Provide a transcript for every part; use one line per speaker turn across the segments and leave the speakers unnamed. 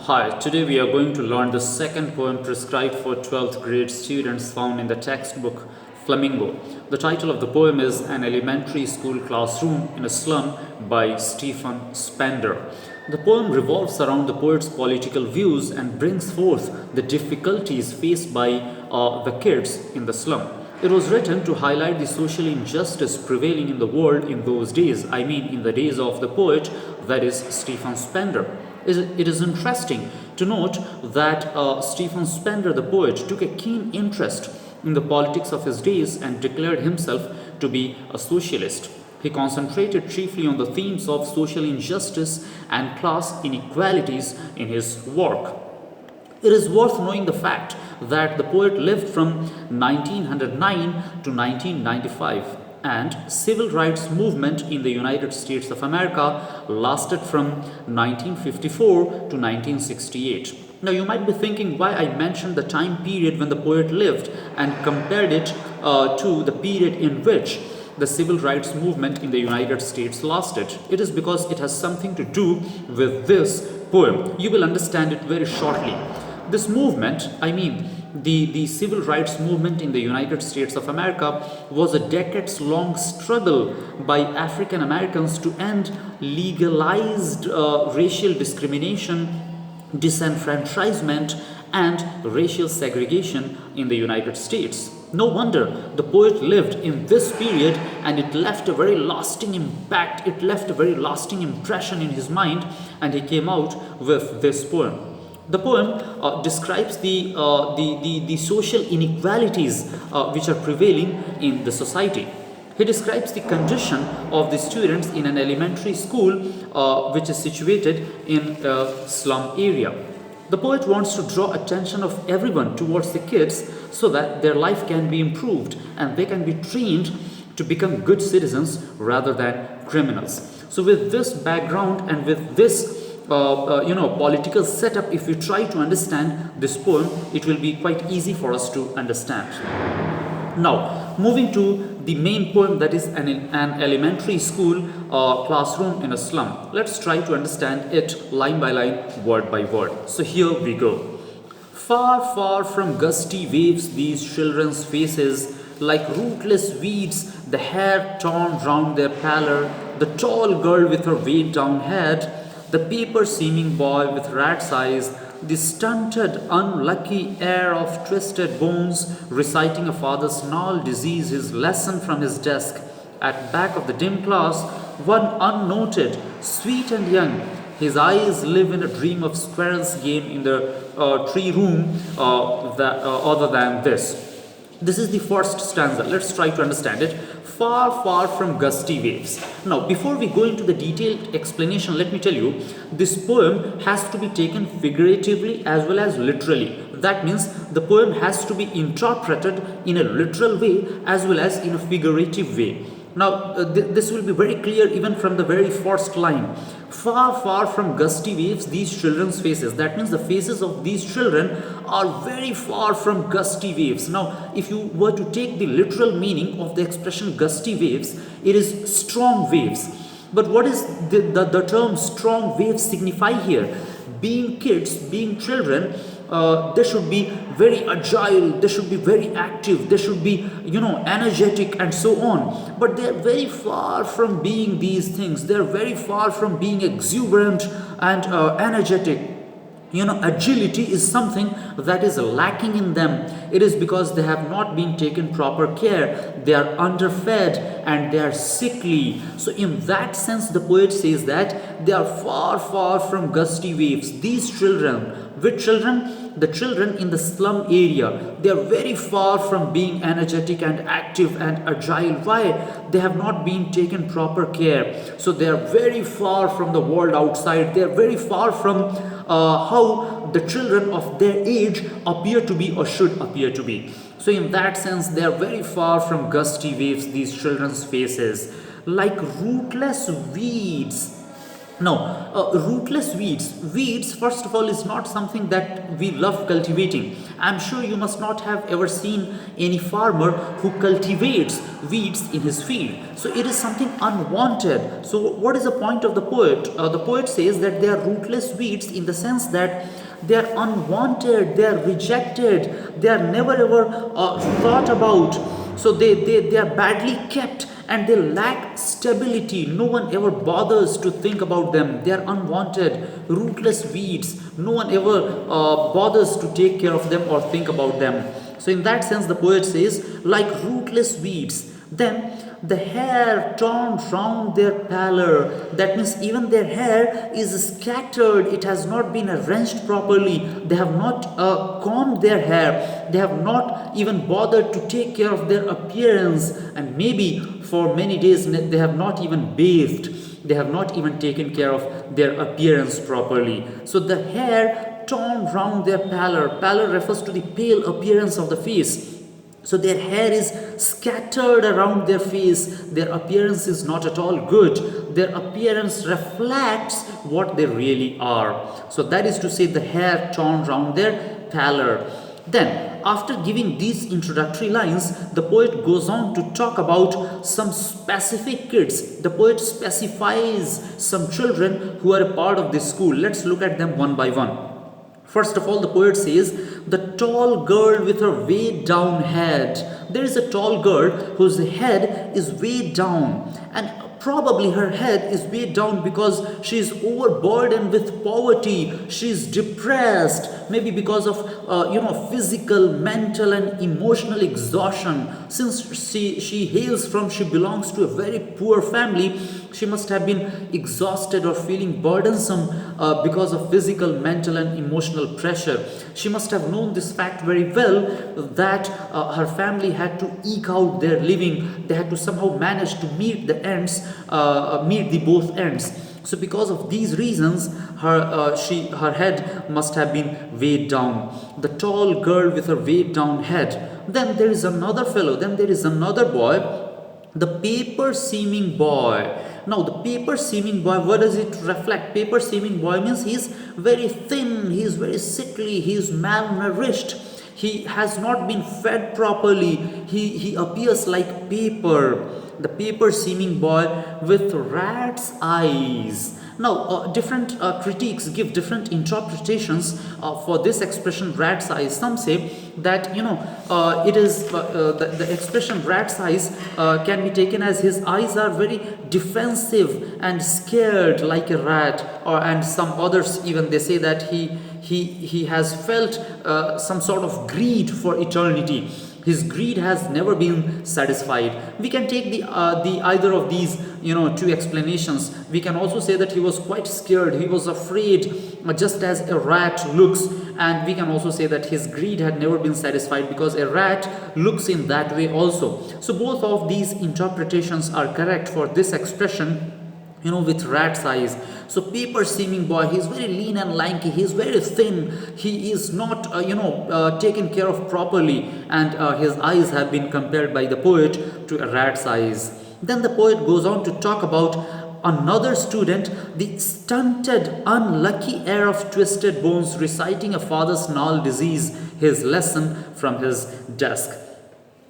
Hi, today we are going to learn the second poem prescribed for 12th grade students found in the textbook Flamingo. The title of the poem is An Elementary School Classroom in a Slum by Stephen Spender. The poem revolves around the poet's political views and brings forth the difficulties faced by the kids in the slum. It was written to highlight the social injustice prevailing in the world in those days. I mean, in the days of the poet, that is Stephen Spender. It is interesting to note that Stephen Spender, the poet, took a keen interest in the politics of his days and declared himself to be a socialist. He concentrated chiefly on the themes of social injustice and class inequalities in his work. It is worth knowing the fact that the poet lived from 1909 to 1995 and civil rights movement in the United States of America lasted from 1954 to 1968. Now you might be thinking why I mentioned the time period when the poet lived and compared it to the period in which the civil rights movement in the United States lasted. It is because it has something to do with this poem. You will understand it very shortly. This movement, the civil rights movement in the United States of America, was a decades-long struggle by African Americans to end legalized racial discrimination, disenfranchisement, and racial segregation in the United States. No wonder the poet lived in this period and it left a very lasting impact, it left a very lasting impression in his mind, and he came out with this poem. The poem describes the social inequalities which are prevailing in the society. He describes the condition of the students in an elementary school which is situated in a slum area. The poet wants to draw attention of everyone towards the kids so that their life can be improved and they can be trained to become good citizens rather than criminals. So with this background and with this political setup, if we try to understand this poem, it will be quite easy for us to understand. Now, moving to the main poem, that is an elementary school classroom in a slum. Let's try to understand it line by line, word by word. So here we go. Far, far from gusty waves, these children's faces, like rootless weeds, the hair torn round their pallor, the tall girl with her weighed down head, the paper-seeming boy with rat's eyes, the stunted, unlucky heir of twisted bones, reciting a father's gnarled disease, his lesson from his desk. At back of the dim class, one unnoted, sweet and young. His eyes live in a dream of squirrel's game in the tree room other than this. This is the first stanza. Let's try to understand it. Far, far from gusty waves. Now, before we go into the detailed explanation, let me tell you, this poem has to be taken figuratively as well as literally. That means the poem has to be interpreted in a literal way as well as in a figurative way. Now, this will be very clear even from the very first line. Far, far from gusty waves, these children's faces. That means the faces of these children are very far from gusty waves. Now, if you were to take the literal meaning of the expression gusty waves, it is strong waves. But what is the term strong waves signify here? Being kids, being children, they should be very agile, they should be very active, they should be, energetic and so on. But they're very far from being these things. They're very far from being exuberant and energetic. Agility is something that is lacking in them. It is because they have not been taken proper care. They are underfed and they are sickly. So in that sense, the poet says that they are far, far from gusty waves. These children, which children? The children in the slum area, they are very far from being energetic and active and agile. Why? They have not been taken proper care. So they are very far from the world outside. They are very far from how the children of their age appear to be or should appear to be. So in that sense, they are very far from gusty waves, these children's faces, like rootless weeds. Now, rootless weeds, first of all, is not something that we love cultivating. I'm sure you must not have ever seen any farmer who cultivates weeds in his field. So it is something unwanted. So what is the point of the poet? The poet says that they are rootless weeds in the sense that they are unwanted, they are rejected, they are never ever thought about. So they are badly kept and they lack stability. No one ever bothers to think about them. They are unwanted, rootless weeds. No one ever bothers to take care of them or think about them. So in that sense, the poet says, like rootless weeds. Then the hair torn round their pallor. That means even their hair is scattered. It has not been arranged properly. They have not combed their hair. They have not even bothered to take care of their appearance. And maybe for many days they have not even bathed. They have not even taken care of their appearance properly. So the hair torn round their pallor. Pallor refers to the pale appearance of the face. So their hair is scattered around their face. Their appearance is not at all good. Their appearance reflects what they really are. So that is to say, the hair torn round their pallor. Then, after giving these introductory lines, the poet goes on to talk about some specific kids. The poet specifies some children who are a part of this school. Let's look at them one by one. First of all, the poet says, the tall girl with her weighed down head. There is a tall girl whose head is weighed down, and probably her head is weighed down because she is overburdened with poverty. She is depressed, maybe because of physical, mental and emotional exhaustion. Since she belongs to a very poor family, she must have been exhausted or feeling burdensome because of physical, mental and emotional pressure. She must have known this fact very well, that her family had to eke out their living. They had to somehow manage to meet the both ends. So because of these reasons, her head must have been weighed down. The tall girl with her weighed down head. Then there is another fellow. Then there is another boy, the paper seeming boy. Now the paper seeming boy, what does it reflect? Paper seeming boy means he is very thin, he is very sickly, he is malnourished, he has not been fed properly, he appears like paper. The paper seeming boy with rat's eyes. Now, different critiques give different interpretations for this expression rat's eyes. Some say that it is the expression rat's eyes can be taken as his eyes are very defensive and scared like a rat, and some others even they say that he has felt some sort of greed for eternity. His greed has never been satisfied. We can take the either of these two explanations. We can also say that he was quite scared, he was afraid, just as a rat looks, and we can also say that his greed had never been satisfied because a rat looks in that way also. So both of these interpretations are correct for this expression, with rat's eyes. So paper seeming boy, he is very lean and lanky, he is very thin, he is not taken care of properly, and his eyes have been compared by the poet to a rat's eyes. Then the poet goes on to talk about another student, the stunted, unlucky heir of twisted bones, reciting a father's gnarled disease, his lesson from his desk.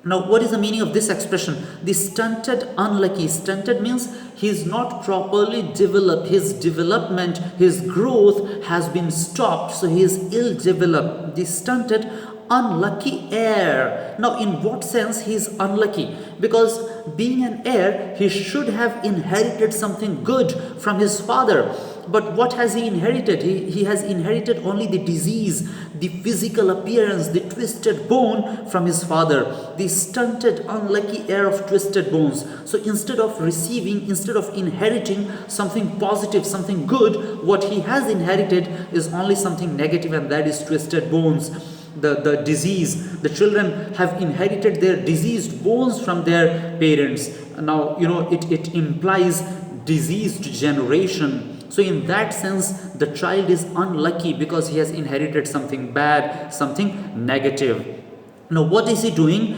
Now, what is the meaning of this expression? The stunted, unlucky. Stunted means he is not properly developed. His development, his growth has been stopped. So he is ill developed. The stunted, unlucky heir. Now, in what sense he is unlucky? Because being an heir, he should have inherited something good from his father. But what has he inherited? He has inherited only the disease, the physical appearance, the twisted bone from his father. The stunted, unlucky heir of twisted bones. So instead of inheriting something positive, something good, what he has inherited is only something negative, and that is twisted bones. The disease. The children have inherited their diseased bones from their parents. Now, it implies diseased generation. So in that sense, the child is unlucky because he has inherited something bad, something negative. Now, what is he doing?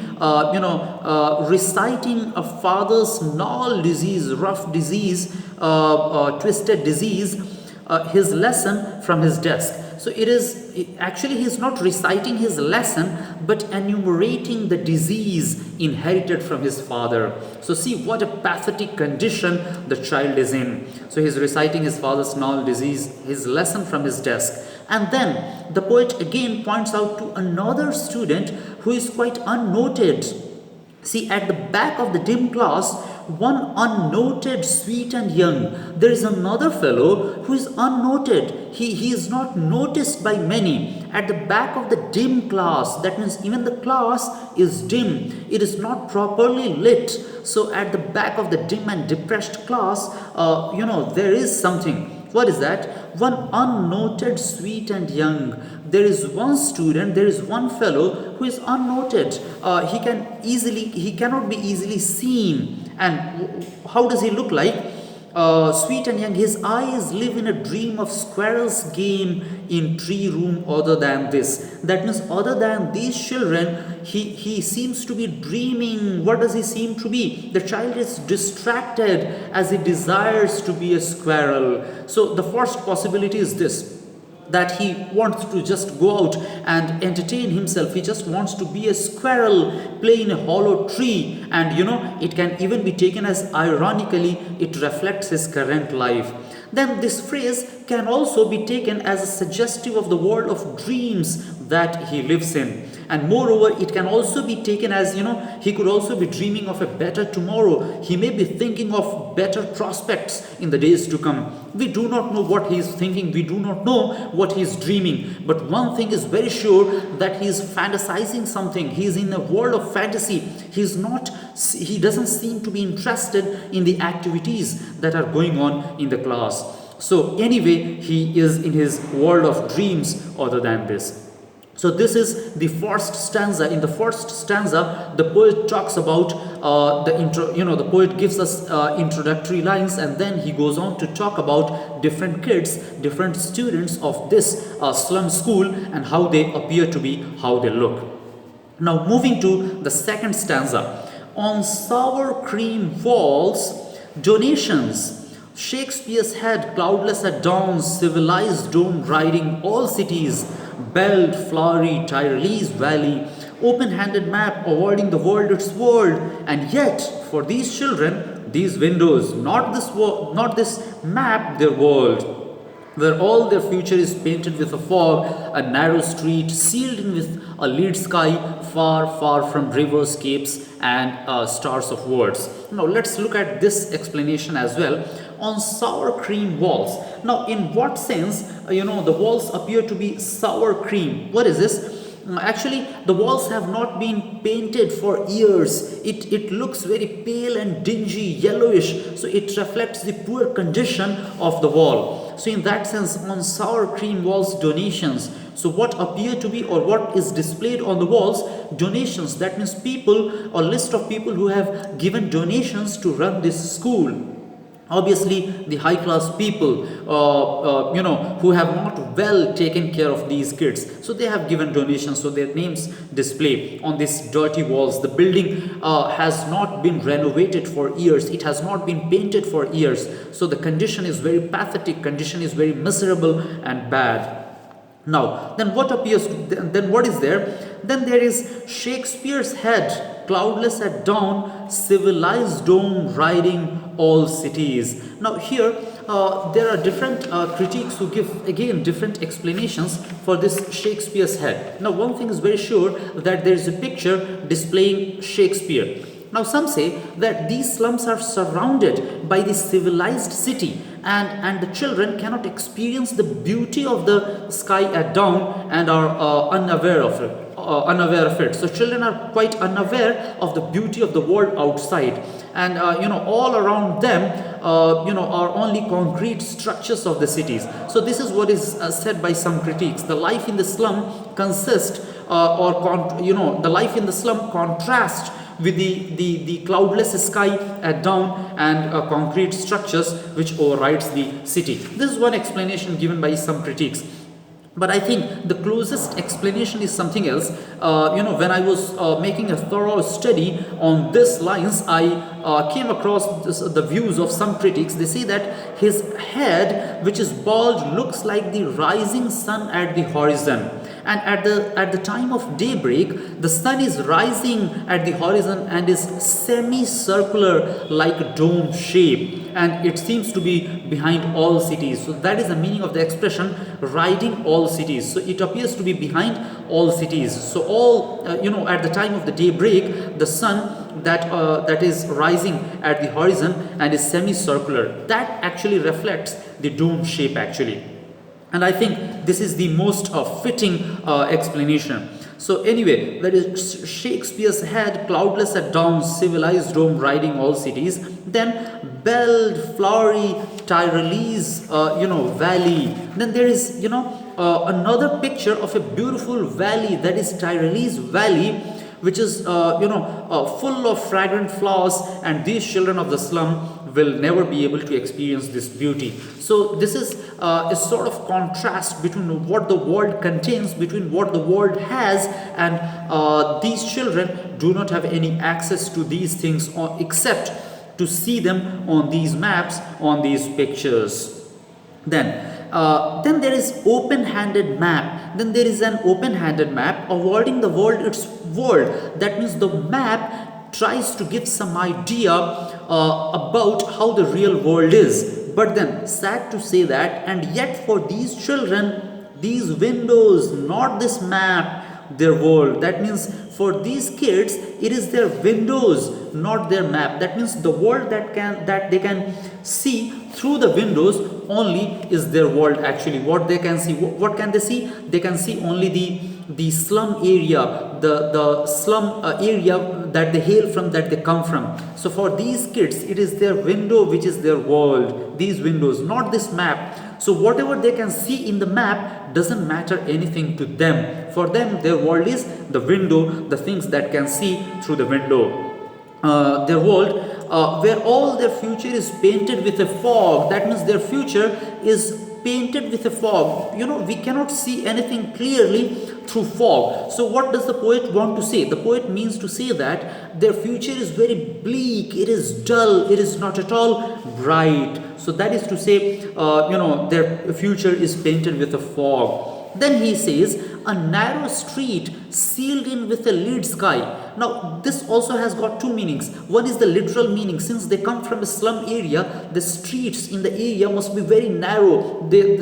Reciting a father's gnarl disease, rough disease, twisted disease, his lesson from his desk. So it is actually he's not reciting his lesson, but enumerating the disease inherited from his father. So see what a pathetic condition the child is in. So he's reciting his father's gnarl disease, his lesson from his desk. And then the poet again points out to another student who is quite unnoted. See, at the back of the dim class, one unnoted, sweet and young, there is another fellow who is unnoted. He is not noticed by many. At the back of the dim class, that means even the class is dim. It is not properly lit. So at the back of the dim and depressed class, there is something. What is that? One unnoted, sweet and young. There is one student, there is one fellow who is unnoted. He cannot be easily seen. And how does he look like? Sweet and young. His eyes live in a dream of squirrel's game in tree room other than this. That means other than these children, he seems to be dreaming. What does he seem to be? The child is distracted as he desires to be a squirrel. So the first possibility is this, that he wants to just go out and entertain himself. He just wants to be a squirrel, play in a hollow tree, and it can even be taken as ironically it reflects his current life. Then this phrase can also be taken as a suggestive of the world of dreams that he lives in. And moreover, it can also be taken as, he could also be dreaming of a better tomorrow. He may be thinking of better prospects in the days to come. We do not know what he is thinking. We do not know what he is dreaming. But one thing is very sure, that he is fantasizing something. He is in a world of fantasy. He doesn't seem to be interested in the activities that are going on in the class. So anyway, he is in his world of dreams other than this. So this is the first stanza. In the first stanza, the poet talks about the poet gives us introductory lines, and then he goes on to talk about different kids, different students of this slum school, and how they appear to be, how they look. Now moving to the second stanza. On sour cream walls, donations. Shakespeare's head, cloudless at dawn, civilized dome riding all cities, belled, flowery, Tyrolese valley, open-handed map avoiding the world its world. And yet, for these children, these windows, not this map, their world, where all their future is painted with a fog, a narrow street sealed in with a lead sky, far, far from rivers, capes, and stars of words. Now let's look at this explanation as well. On sour cream walls. Now, in what sense, the walls appear to be sour cream? What is this? Actually, the walls have not been painted for years. It looks very pale and dingy, yellowish. So it reflects the poor condition of the wall. So in that sense, on sour cream walls, donations. So what appear to be, or what is displayed on the walls? Donations. That means people, or list of people who have given donations to run this school. Obviously, the high-class people, who have not well taken care of these kids. So they have given donations, so their names display on these dirty walls. The building has not been renovated for years. It has not been painted for years. So the condition is very pathetic, condition is very miserable and bad. Now, then what appears, then what is there? Then there is Shakespeare's head, cloudless at dawn, civilized dome riding all cities. Now here, there are different critics who give again different explanations for this Shakespeare's head. Now one thing is very sure, that there is a picture displaying Shakespeare. Now some say that these slums are surrounded by the civilized city, and the children cannot experience the beauty of the sky at dawn and are unaware of it. So children are quite unaware of the beauty of the world outside, and all around them are only concrete structures of the cities. So this is what is said by some critics. The life in the slum consists the life in the slum contrasts with the cloudless sky at dawn and concrete structures which overrides the city. This is one explanation given by some critics. But I think the closest explanation is something else. When I was making a thorough study on this lines, I came across the views of some critics. They say that his head, which is bald, looks like the rising sun at the horizon. And at the time of daybreak, the sun is rising at the horizon and is semicircular like a dome shape, and it seems to be behind all cities. So that is the meaning of the expression riding all cities. So it appears to be behind all cities. So all at the time of the daybreak, the sun that is rising at the horizon and is semicircular, that actually reflects the dome shape actually. And I think this is the most fitting explanation. So anyway, that is Shakespeare's head, cloudless at dawn, civilized dome riding all cities. Then belled, flowery, Tyrolese, valley. Then there is, another picture of a beautiful valley, that is Tyrolese Valley, which is, full of fragrant flowers, and these children of the slum will never be able to experience this beauty. So this is a sort of contrast between what the world contains, between what the world has, and these children do not have any access to these things except to see them on these maps, on these pictures. Then there is open-handed map. Then there is an open-handed map awarding the world its world. That means the map tries to give some idea about how the real world is. But then, sad to say that, and yet for these children, these windows, not this map, their world. That means for these kids, it is their windows, not their map. That means the world that they can see through the windows only is their world actually. What they can see, what can they see? They can see only the slum area, the slum area that they hail from, that they come from. So for these kids, it is their window which is their world, these windows, not this map. So whatever they can see in the map doesn't matter anything to them. For them, their world is the window, the things that can see through the window. Their world where all their future is painted with a fog. That means their future is painted with a fog. We cannot see anything clearly through fog. So what does the poet want to say? The poet means to say that their future is very bleak, it is dull, it is not at all bright. So that is to say, their future is painted with a fog. Then he says, a narrow street sealed in with a lead sky. Now, this also has got two meanings. One is the literal meaning. Since they come from a slum area, the streets in the area must be very narrow. They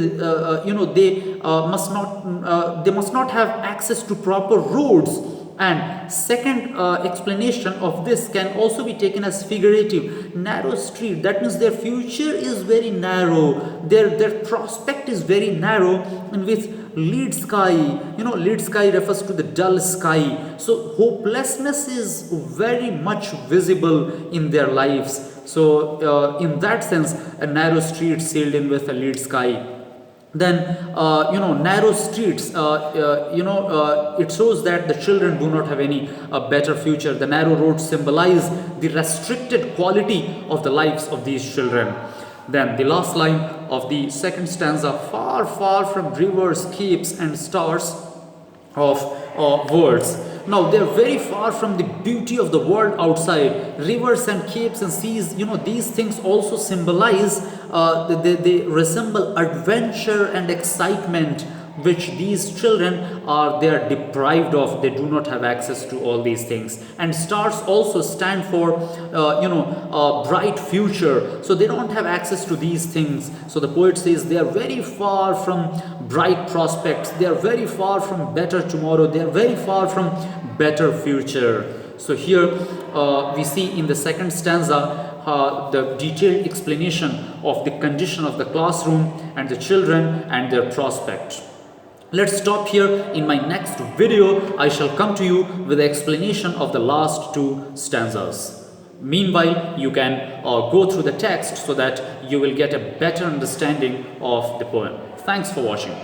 must not have access to proper roads. And second explanation of this can also be taken as figurative. Narrow street, that means their future is very narrow. Their prospect is very narrow, and with lead sky, lead sky refers to the dull sky. So hopelessness is very much visible in their lives. So in that sense, a narrow street sailed in with a lead sky. Then narrow streets, it shows that the children do not have any better future. The narrow roads symbolize the restricted quality of the lives of these children. Then the last line of the second stanza, far, far from rivers, capes and stars of words. Now they are very far from the beauty of the world outside. Rivers and capes and seas, these things also symbolize, they resemble adventure and excitement, which these children they are deprived of. They do not have access to all these things. And stars also stand for a bright future, so they don't have access to these things. So the poet says they are very far from bright prospects, they are very far from better tomorrow, they are very far from better future. So here we see in the second stanza the detailed explanation of the condition of the classroom and the children and their prospect. Let's stop here. In my next video, I shall come to you with the explanation of the last two stanzas. Meanwhile, you can go through the text so that you will get a better understanding of the poem. Thanks for watching.